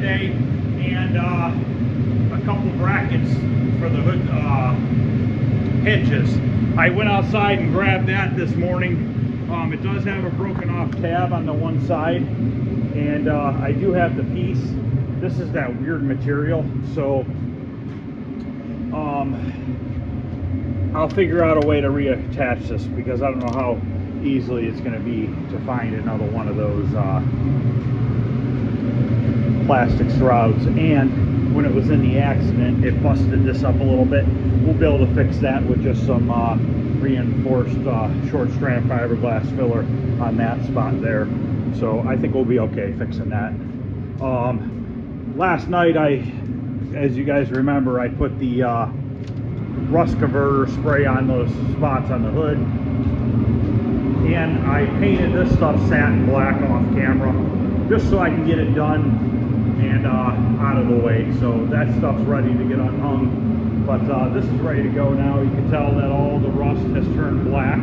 today, and a couple brackets for the hood hinges. I went outside and grabbed that this morning. It does have a broken off tab on the one side, and I do have the piece. This is that weird material, so I'll figure out a way to reattach this, because I don't know how easily it's going to be to find another one of those plastic shrouds. And when it was in the accident, it busted this up a little bit. We'll be able to fix that with just some reinforced short strand fiberglass filler on that spot there. So I think we'll be okay fixing that. Last night, as you guys remember, I put the rust converter spray on those spots on the hood, and I painted this stuff satin black off camera just so I can get it done and out of the way. So that stuff's ready to get unhung, but this is ready to go now. You can tell that all the rust has turned black.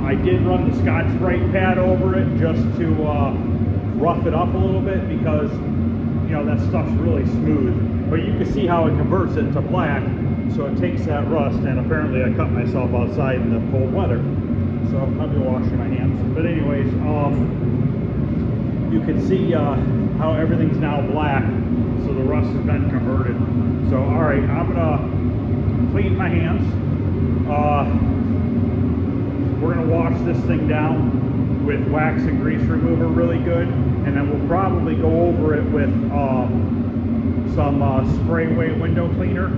I did run the Scotch-Brite pad over it just to rough it up a little bit, because you know that stuff's really smooth, but you can see how it converts it to black, so it takes that rust. And apparently I cut myself outside in the cold weather, so I'll be washing my hands. But anyways, you can see how everything's now black, so the rust has been converted. So all right, I'm gonna clean my hands. We're gonna wash this thing down with wax and grease remover really good, and then we'll probably go over it with some spray weight window cleaner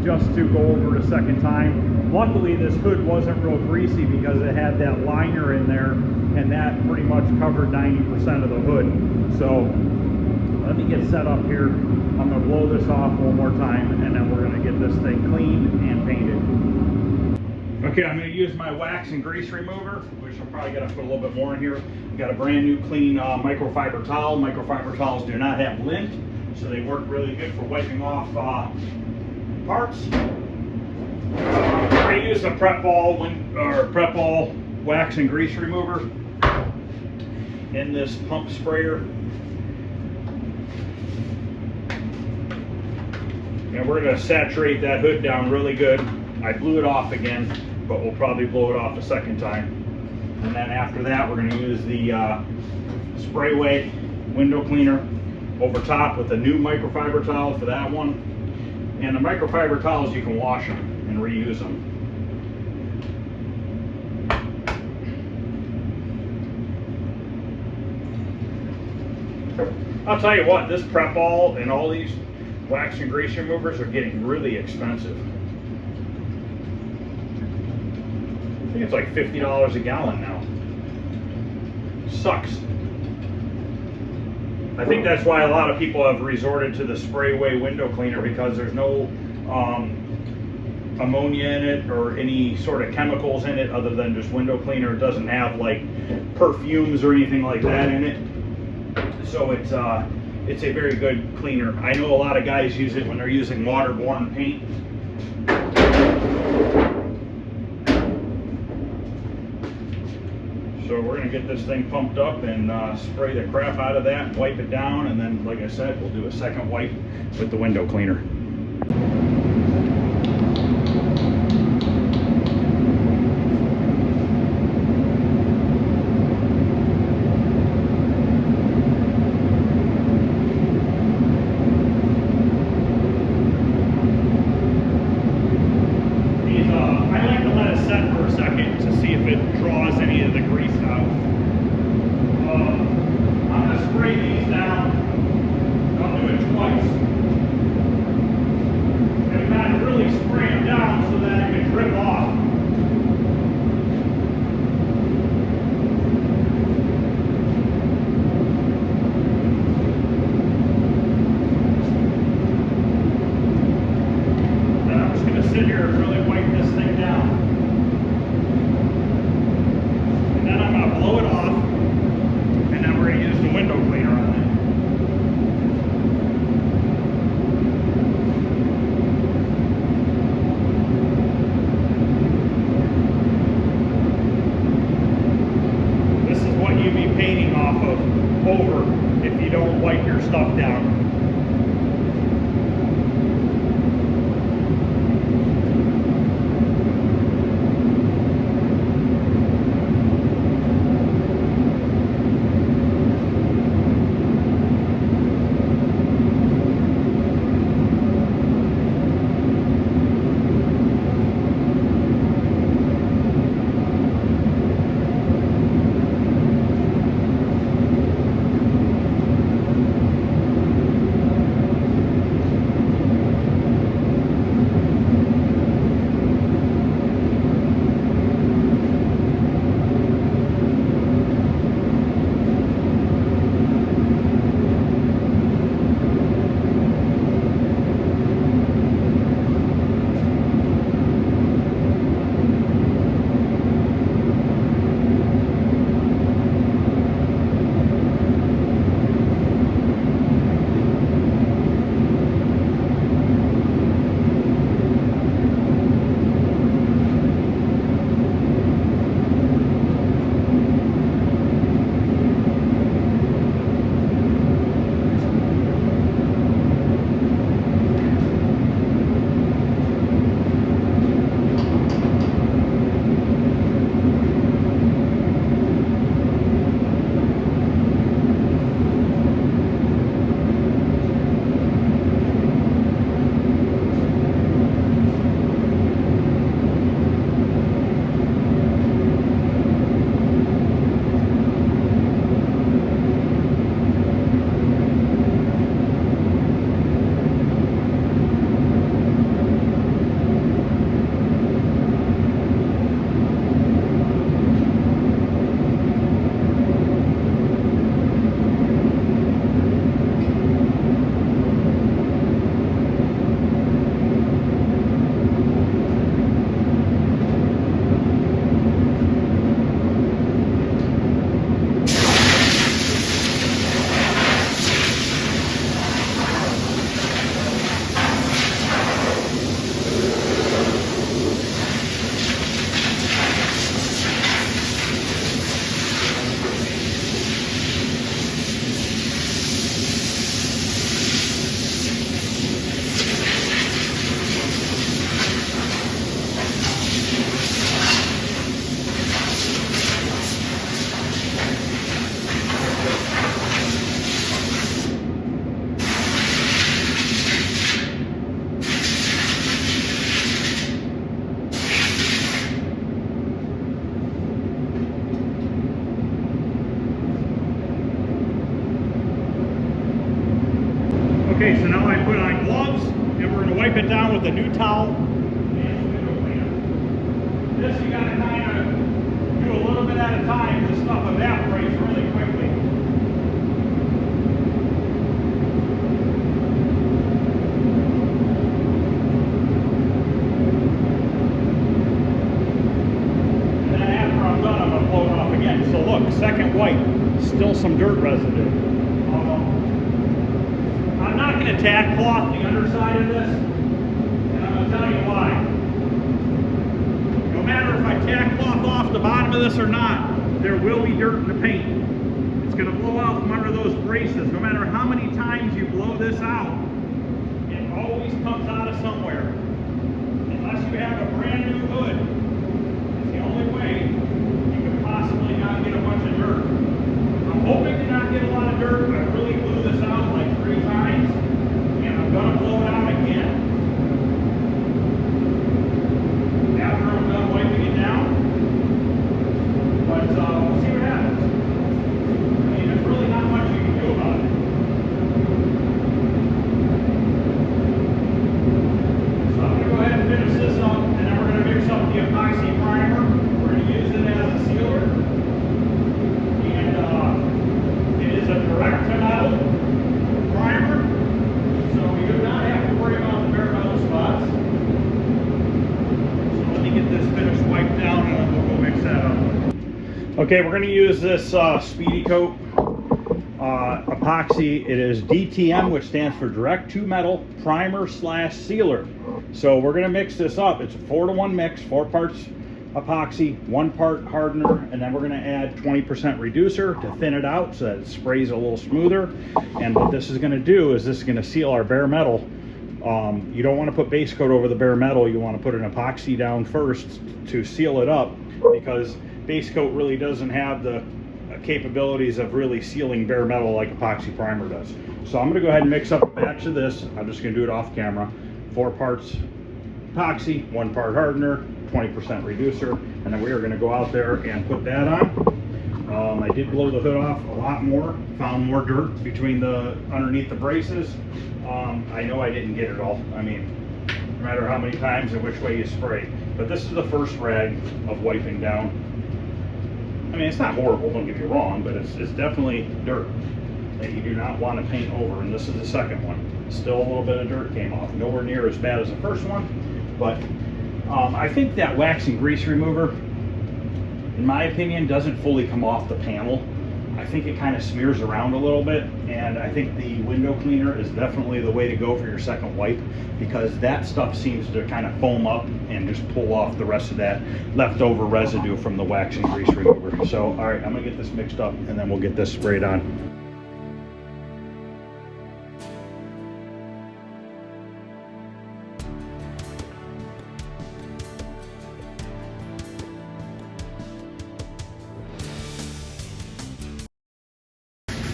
just to go over it a second time. Luckily this hood wasn't real greasy, because it had that liner in there, and that pretty much covered 90% of the hood. So let me get set up here. I'm going to blow this off one more time, and then we're going to get this thing cleaned and painted. Okay, I'm going to use my wax and grease remover, which I'm probably going to put a little bit more in here. I've got a brand new clean microfiber towel. Microfiber towels do not have lint, so they work really good for wiping off parts. I use a prep ball wax and grease remover in this pump sprayer. And we're going to saturate that hood down really good. I blew it off again, but we'll probably blow it off a second time. And then after that, we're going to use the spray weight window cleaner over top with a new microfiber towel for that one. And the microfiber towels, you can wash them and reuse them. I'll tell you what, this prep ball and all these wax and grease removers are getting really expensive. I think it's like $50 a gallon now. Sucks. I think that's why a lot of people have resorted to the spray away window cleaner, because there's no ammonia in it or any sort of chemicals in it other than just window cleaner. It doesn't have like perfumes or anything like that in it. So it's a very good cleaner. I know a lot of guys use it when they're using waterborne paint. So we're going to get this thing pumped up and spray the crap out of that, wipe it down, and then, like I said, we'll do a second wipe with the window cleaner. Stuff down. Okay, so now I put on gloves, and we're going to wipe it down with a new towel and window cleaner. This you got to kind of do a little bit at a time. This stuff evaporates really quickly. And then after I'm done, I'm going to blow it off again. So look, second wipe, still some dirt residue. I'm not going to tack cloth the underside of this, and I'm going to tell you why. No matter if I tack cloth off the bottom of this or not, there will be dirt in the paint. It's going to blow out from under those braces. No matter how many times you blow this out, it always comes out of somewhere. Unless you have a brand new hood, it's the only way you could possibly not get a bunch of dirt. I'm hoping to not get a lot of dirt, but I really blew this out like 3 times, and I'm going to blow it out again after I'm done wiping it down. But we'll see what happens. I mean, there's really not much you can do about it. So I'm going to go ahead and finish this up, and then we're going to mix up the epoxy primer. We're going to use it as a sealer. A direct to metal primer, so we do not have to worry about the bare metal spots. So let me get this finished wiped down, and then we'll go mix that up. Okay, we're going to use this Speedy Coat epoxy. It is DTM, which stands for direct to metal primer / sealer. So we're going to mix this up. It's a 4-to-1 mix, 4 parts epoxy, 1 part hardener, and then we're going to add 20% reducer to thin it out so that it sprays a little smoother. And what this is going to do is this is going to seal our bare metal. You don't want to put base coat over the bare metal. You want to put an epoxy down first to seal it up, because base coat really doesn't have the capabilities of really sealing bare metal like epoxy primer does. So I'm going to go ahead and mix up a batch of this. I'm just going to do it off camera. 4 parts epoxy, 1 part hardener, 20% reducer, and then we are going to go out there and put that on. I did blow the hood off a lot more, found more dirt between underneath the braces. I know I didn't get it all. I mean, no matter how many times and which way you spray. But this is the first rag of wiping down. I mean, it's not horrible, don't get me wrong, but it's definitely dirt that you do not want to paint over, and this is the second one. Still a little bit of dirt came off. Nowhere near as bad as the first one, but I think that wax and grease remover, in my opinion, doesn't fully come off the panel. I think it kind of smears around a little bit, and I think the window cleaner is definitely the way to go for your second wipe, because that stuff seems to kind of foam up and just pull off the rest of that leftover residue from the wax and grease remover. So, all right, I'm gonna get this mixed up, and then we'll get this sprayed on.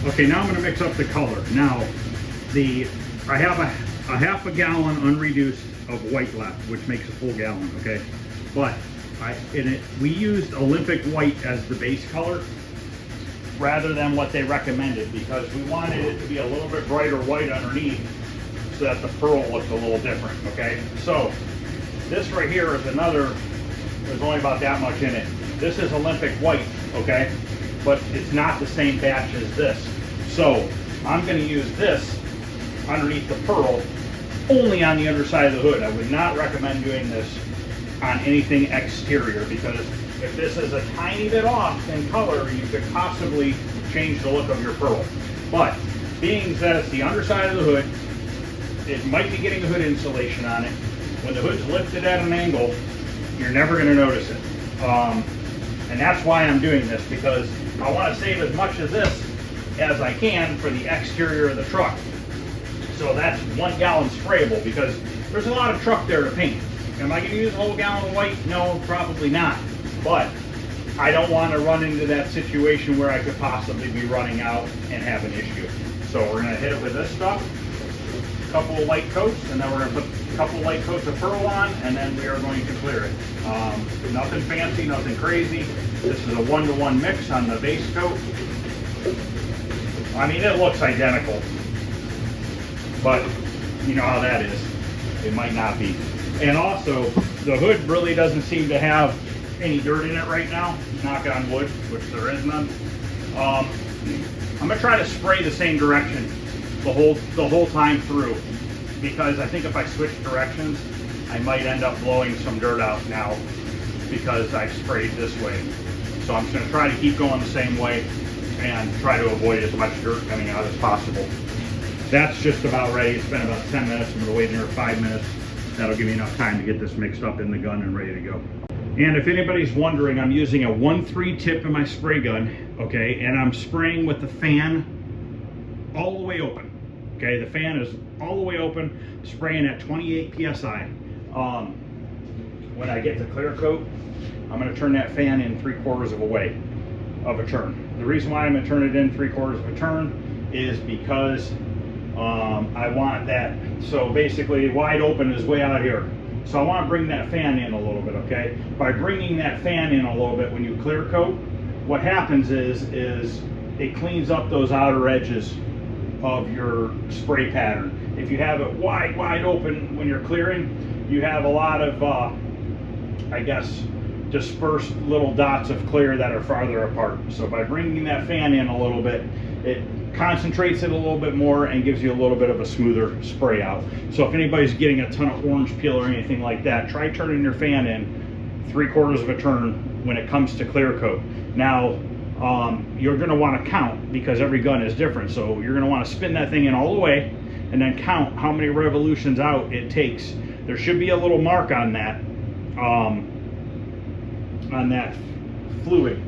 Okay, now I'm going to mix up the color. Now, I have a half a gallon unreduced of white left, which makes a full gallon, okay? But we used Olympic white as the base color rather than what they recommended, because we wanted it to be a little bit brighter white underneath so that the pearl looks a little different, okay? So, this right here is there's only about that much in it. This is Olympic white, okay? But it's not the same batch as this. So I'm going to use this underneath the pearl only on the underside of the hood. I would not recommend doing this on anything exterior, because if this is a tiny bit off in color, you could possibly change the look of your pearl. But being that it's the underside of the hood, it might be getting a hood insulation on it. When the hood's lifted at an angle, you're never going to notice it. And that's why I'm doing this, because I want to save as much of this as I can for the exterior of the truck. So that's 1 gallon sprayable, because there's a lot of truck there to paint. Am I going to use a whole gallon of white? No, probably not. But I don't want to run into that situation where I could possibly be running out and have an issue. So we're going to hit it with this stuff, a couple of light coats, and then we're going to put a couple of light coats of pearl on, and then we are going to clear it. Nothing fancy, nothing crazy. This is a 1-to-1 mix on the base coat. I mean, it looks identical. but you know how that is. It might not be. And also, the hood really doesn't seem to have any dirt in it right now. Knock on wood, which there is none. I'm gonna try to spray the same direction the whole time through, because I think if I switch directions, I might end up blowing some dirt out now because I've sprayed this way. So I'm just gonna try to keep going the same way and try to avoid as much dirt coming out as possible. That's just about ready. It's been about 10 minutes. I'm gonna wait another 5 minutes. That'll give me enough time to get this mixed up in the gun and ready to go. And if anybody's wondering, I'm using a 1-3 tip in my spray gun, okay? And I'm spraying with the fan all the way open, okay? The fan is all the way open, spraying at 28 PSI. When I get to clear coat, I'm gonna turn that fan in 3/4 of a turn. The reason why I'm gonna turn it in 3/4 of a turn is because I want that, so basically wide open is way out here. So I want to bring that fan in a little bit, okay? By bringing that fan in a little bit when you clear coat, what happens is it cleans up those outer edges of your spray pattern. If you have it wide open when you're clearing, you have a lot of, I guess, dispersed little dots of clear that are farther apart. So by bringing that fan in a little bit, it concentrates it a little bit more and gives you a little bit of a smoother spray out. So if anybody's getting a ton of orange peel or anything like that, try turning your fan in 3/4 of a turn when it comes to clear coat. Now, you're gonna wanna count because every gun is different. So you're gonna wanna spin that thing in all the way and then count how many revolutions out it takes. There should be a little mark on that fluid,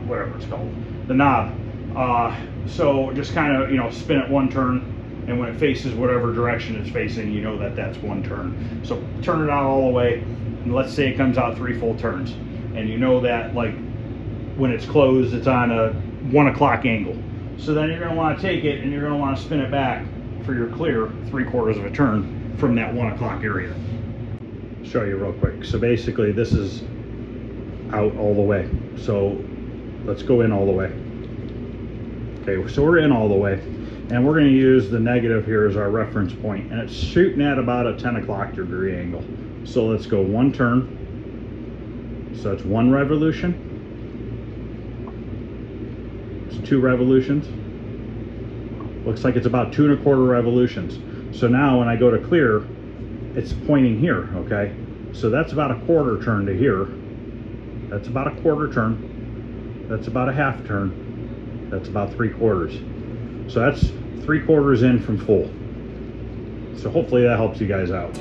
whatever it's called, the knob. So just kind of, you know, spin it one turn, and when it faces whatever direction it's facing, you know that that's one turn. So turn it out all the way, and let's say it comes out 3 full turns, and you know that, like, when it's closed, it's on a 1 o'clock angle. So then you're going to want to take it and you're going to want to spin it back for your clear 3/4 of a turn from that 1 o'clock area. Show you real quick. So basically this is out all the way. So let's go in all the way. Okay, so we're in all the way, and we're going to use the negative here as our reference point, and it's shooting at about a 10 o'clock degree angle. So let's go 1 turn. So that's 1 revolution. It's 2 revolutions. Looks like it's about 2 1/4 revolutions. So now when I go to clear, it's pointing here, okay? So that's about a 1/4 turn to here. That's about a 1/4 turn. That's about a 1/2 turn. That's about 3/4. So that's 3/4 in from full. So hopefully that helps you guys out.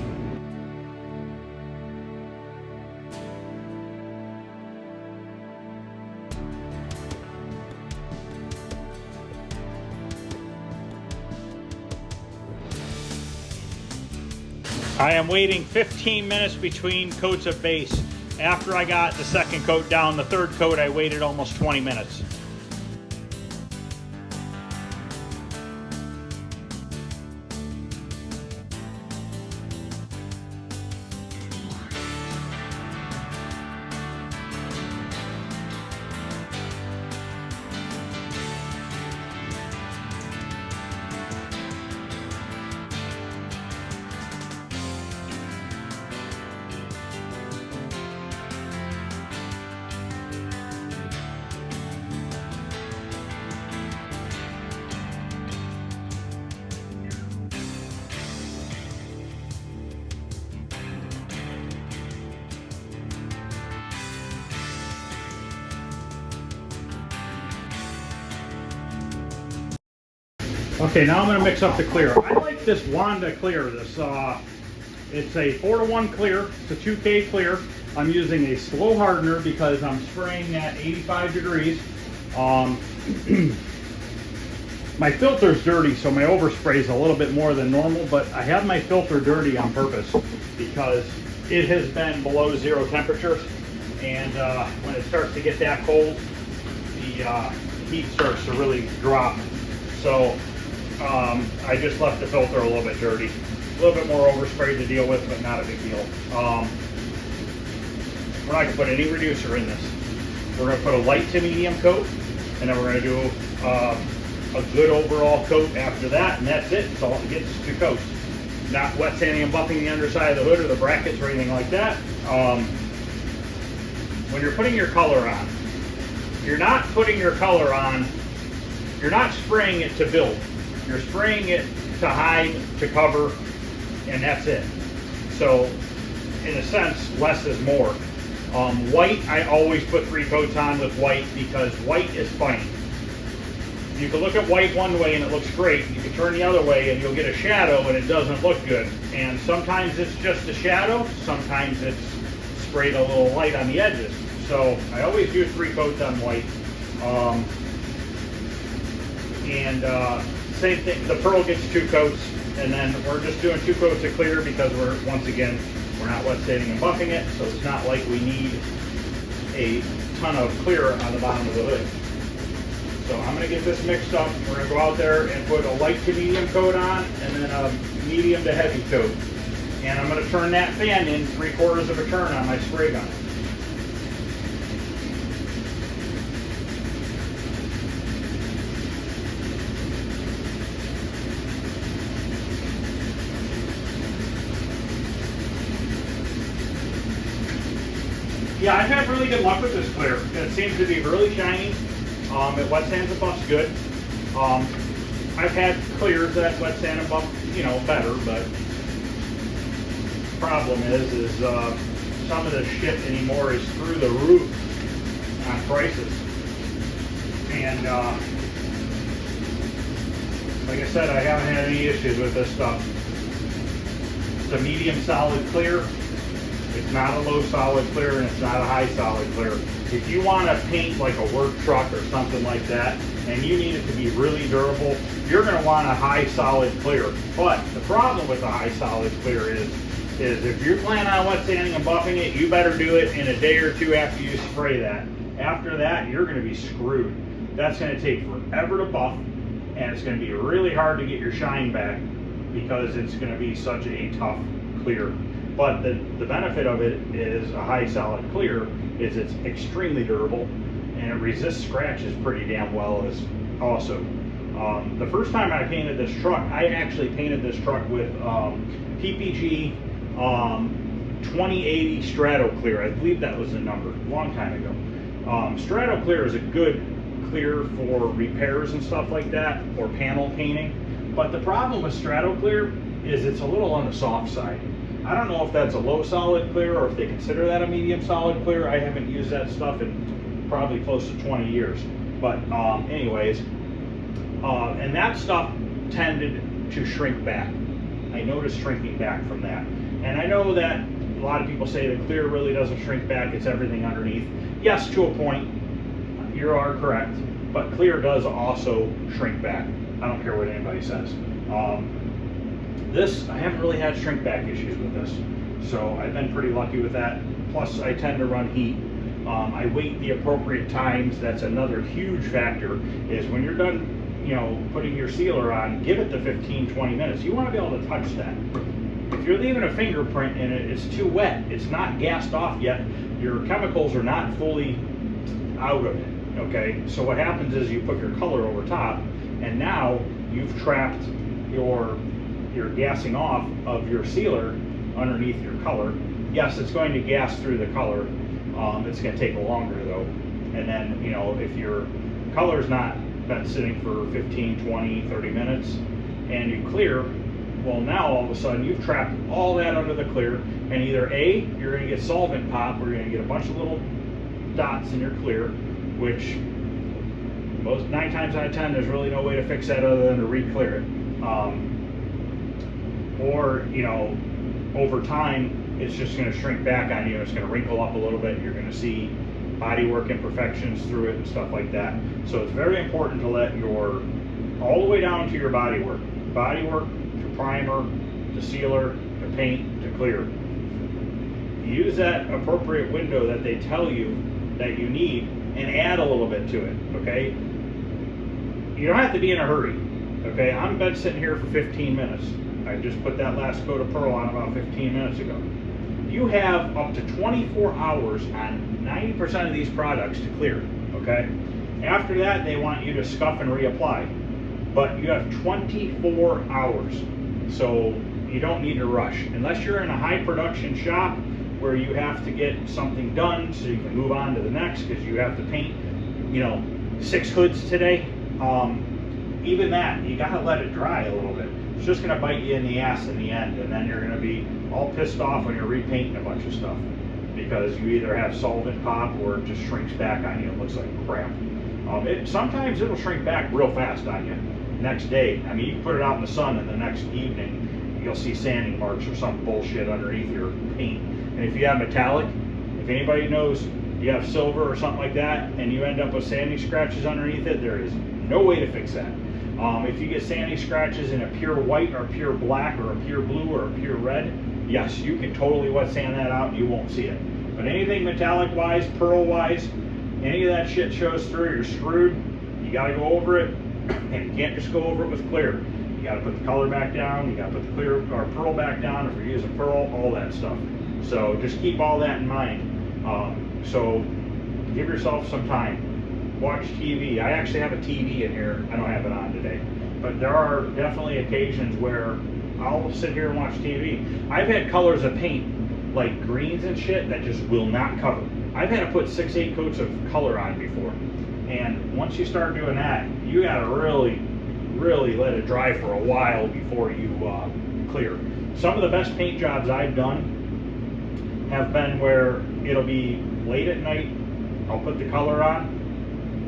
I am waiting 15 minutes between coats of base. After I got the second coat down, the third coat, I waited almost 20 minutes. Okay, now I'm going to mix up the clear. I like this Wanda clear. This it's a 4-to-1 clear. It's a 2K clear. I'm using a slow hardener because I'm spraying at 85 degrees. My filter's dirty, so my overspray is a little bit more than normal, but I have my filter dirty on purpose because it has been below 0 temperatures, and when it starts to get that cold, the heat starts to really drop. So I just left the filter a little bit dirty. A little bit more overspray to deal with, but not a big deal. We're not going to put any reducer in this. We're going to put a light to medium coat, and then we're going to do a good overall coat after that, and that's it. That's all it gets is 2 coats. Not wet sanding and buffing the underside of the hood or the brackets or anything like that. When you're putting your color on, you're not putting your color on, you're not spraying it to build. You're spraying it to hide, to cover, and that's it. So, in a sense, less is more. White, I always put 3 coats on with white because white is funny. You can look at white one way and it looks great. You can turn the other way and you'll get a shadow and it doesn't look good. And sometimes it's just a shadow, sometimes it's sprayed a little light on the edges. So I always do 3 coats on white. Same thing, the pearl gets 2 coats, and then we're just doing 2 coats of clear because we're not wet sanding and buffing it, so it's not like we need a ton of clear on the bottom of the hood. So I'm going to get this mixed up. We're going to go out there and put a light to medium coat on, and then a medium to heavy coat. And I'm going to turn that fan in 3/4 of a turn on my spray gun. Yeah, I've had really good luck with this clear. It seems to be really shiny. It wet sands and buffs good. I've had clears that wet sand and buff, better, but the problem is some of the shit anymore is through the roof on prices. And like I said, I haven't had any issues with this stuff. It's a medium solid clear. It's not a low solid clear, and it's not a high solid clear. If you want to paint like a work truck or something like that, and you need it to be really durable, you're going to want a high solid clear. But the problem with the high solid clear is if you plan on wet sanding and buffing it, you better do it in a day or 2 after you spray that. After that, you're going to be screwed. That's going to take forever to buff, and it's going to be really hard to get your shine back because it's going to be such a tough clear. But the benefit of it is a high solid clear is it's extremely durable and it resists scratches pretty damn well as also. The first time I painted this truck, I actually painted this truck with PPG 2080 Strato Clear. I believe that was the number, a long time ago. Strato Clear is a good clear for repairs and stuff like that, or panel painting. But the problem with Strato Clear is it's a little on the soft side. I don't know if that's a low solid clear or if they consider that a medium solid clear. I haven't used that stuff in probably close to 20 years. But anyways, and that stuff tended to shrink back. I noticed shrinking back from that. And I know that a lot of people say the clear really doesn't shrink back, it's everything underneath. Yes, to a point, you are correct, but clear does also shrink back. I don't care what anybody says. This, I haven't really had shrink back issues with this, so I've been pretty lucky with that. Plus, I tend to run heat. I wait the appropriate times. That's another huge factor, is when you're done, putting your sealer on, give it the 15-20 minutes. You want to be able to touch that. If you're leaving a fingerprint in it, it's too wet, it's not gassed off yet, your chemicals are not fully out of it, okay? So what happens is you put your color over top, and now you've trapped your gassing off of your sealer underneath your color. Yes, it's going to gas through the color. It's going to take longer though. And then, if your color's not been sitting for 15, 20, 30 minutes and you clear, well, now all of a sudden you've trapped all that under the clear, and either A, you're going to get solvent pop, or you're going to get a bunch of little dots in your clear, which 9 times out of 10 there's really no way to fix that other than to re-clear it. Or, over time, it's just going to shrink back on you. It's going to wrinkle up a little bit. You're going to see bodywork imperfections through it and stuff like that. So it's very important to let all the way down to your bodywork to primer, to sealer, to paint, to clear. Use that appropriate window that they tell you that you need and add a little bit to it, okay? You don't have to be in a hurry, okay? I've been sitting here for 15 minutes. I just put that last coat of pearl on about 15 minutes ago. You have up to 24 hours on 90% of these products to clear, okay? After that, they want you to scuff and reapply. but you have 24 hours. So you don't need to rush. Unless you're in a high production shop where you have to get something done so you can move on to the next because you have to paint, 6 hoods today. Even that, you gotta let it dry a little bit. It's just gonna bite you in the ass in the end, and then you're gonna be all pissed off when you're repainting a bunch of stuff because you either have solvent pop or it just shrinks back on you. It looks like crap. Sometimes it'll shrink back real fast on you next day. I mean, you can put it out in the sun and the next evening you'll see sanding marks or some bullshit underneath your paint. And if you have metallic, if anybody knows you have silver or something like that and you end up with sanding scratches underneath it, there is no way to fix that. If you get sanding scratches in a pure white or pure black or a pure blue or a pure red, yes, you can totally wet sand that out and you won't see it. But anything metallic wise, pearl wise, any of that shit shows through, you're screwed. You gotta go over it, and you can't just go over it with clear. You gotta put the color back down, you gotta put the clear or pearl back down if you're using pearl, all that stuff. So just keep all that in mind. So give yourself some time. Watch TV. I actually have a TV in here. I don't have it on today. But there are definitely occasions where I'll sit here and watch TV. I've had colors of paint, like greens and shit, that just will not cover. I've had to put 6-8 coats of color on before. And once you start doing that, you gotta really let it dry for a while before you clear. Some of the best paint jobs I've done have been where it'll be late at night, I'll put the color on,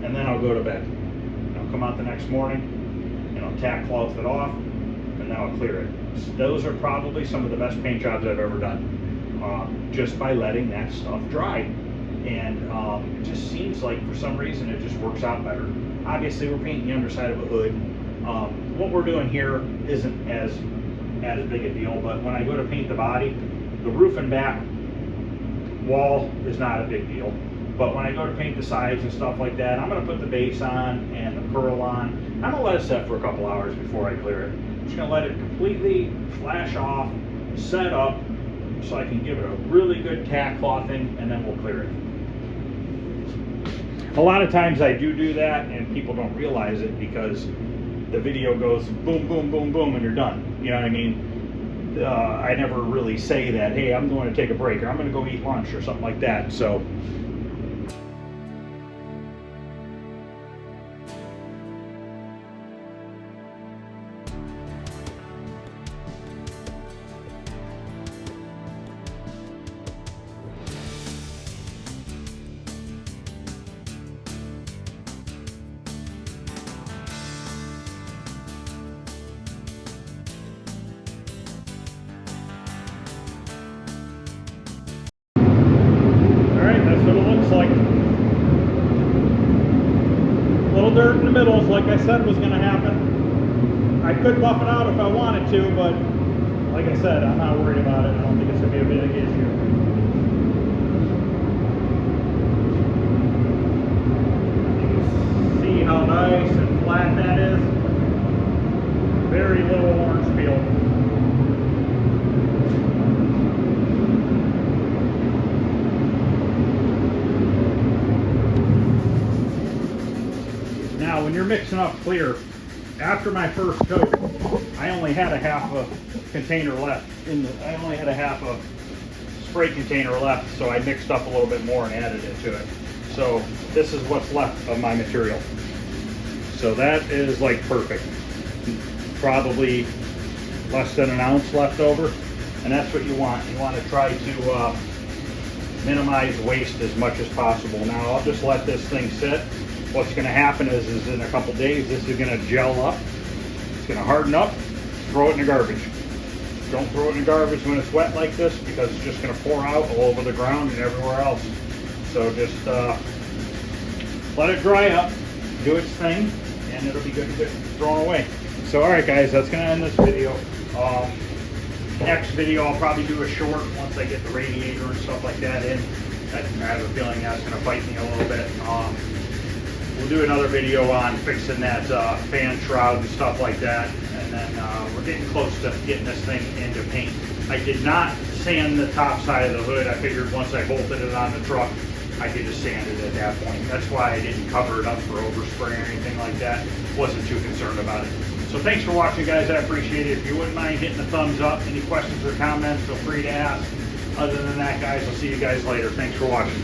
and then I'll go to bed. And I'll come out the next morning, and I'll tack cloth it off, and then I'll clear it. Those are probably some of the best paint jobs I've ever done, just by letting that stuff dry. And it just seems like for some reason it just works out better. Obviously we're painting the underside of a hood. What we're doing here isn't as big a deal, but when I go to paint the body, the roof and back wall is not a big deal. But when I go to paint the sides and stuff like that, I'm gonna put the base on and the pearl on. I'm gonna let it set for a couple hours before I clear it. I'm just gonna let it completely flash off, set up, so I can give it a really good tack clothing, and then we'll clear it. A lot of times I do that and people don't realize it because the video goes boom, boom, boom, boom, and you're done. You know what I mean? I never really say that, hey, I'm going to take a break or I'm going to go eat lunch or something like that. So like a little dirt in the middle, like I said was going to happen. I could buff it out if I wanted to, but like I said, I'm not worried about it. I don't think it's going to be a big issue. You can see how nice and flat that is. Very little orange peel. Now, when you're mixing up clear, after my first coat, I only had a half a container left. I only had a half a spray container left, so I mixed up a little bit more and added it to it. So this is what's left of my material. So that is like perfect. Probably less than an ounce left over, and that's what you want. You want to try to minimize waste as much as possible. Now I'll just let this thing sit. What's going to happen is in a couple days, this is going to gel up. It's going to harden up. Throw it in the garbage. Don't throw it in the garbage when it's wet like this because it's just going to pour out all over the ground and everywhere else. So just let it dry up, do its thing, and it'll be good to get thrown away. So all right, guys, that's going to end this video. Next video, I'll probably do a short once I get the radiator and stuff like that in. I have a feeling that's going to bite me a little bit. We'll do another video on fixing that fan shroud and stuff like that, and then we're getting close to getting this thing into paint. I did not sand the top side of the hood. I figured once I bolted it on the truck, I could just sand it at that point. That's why I didn't cover it up for overspray or anything like that. Wasn't too concerned about it. So thanks for watching, guys. I appreciate it. If you wouldn't mind hitting the thumbs up, any questions or comments, feel free to ask. Other than that, guys, I'll see you guys later. Thanks for watching.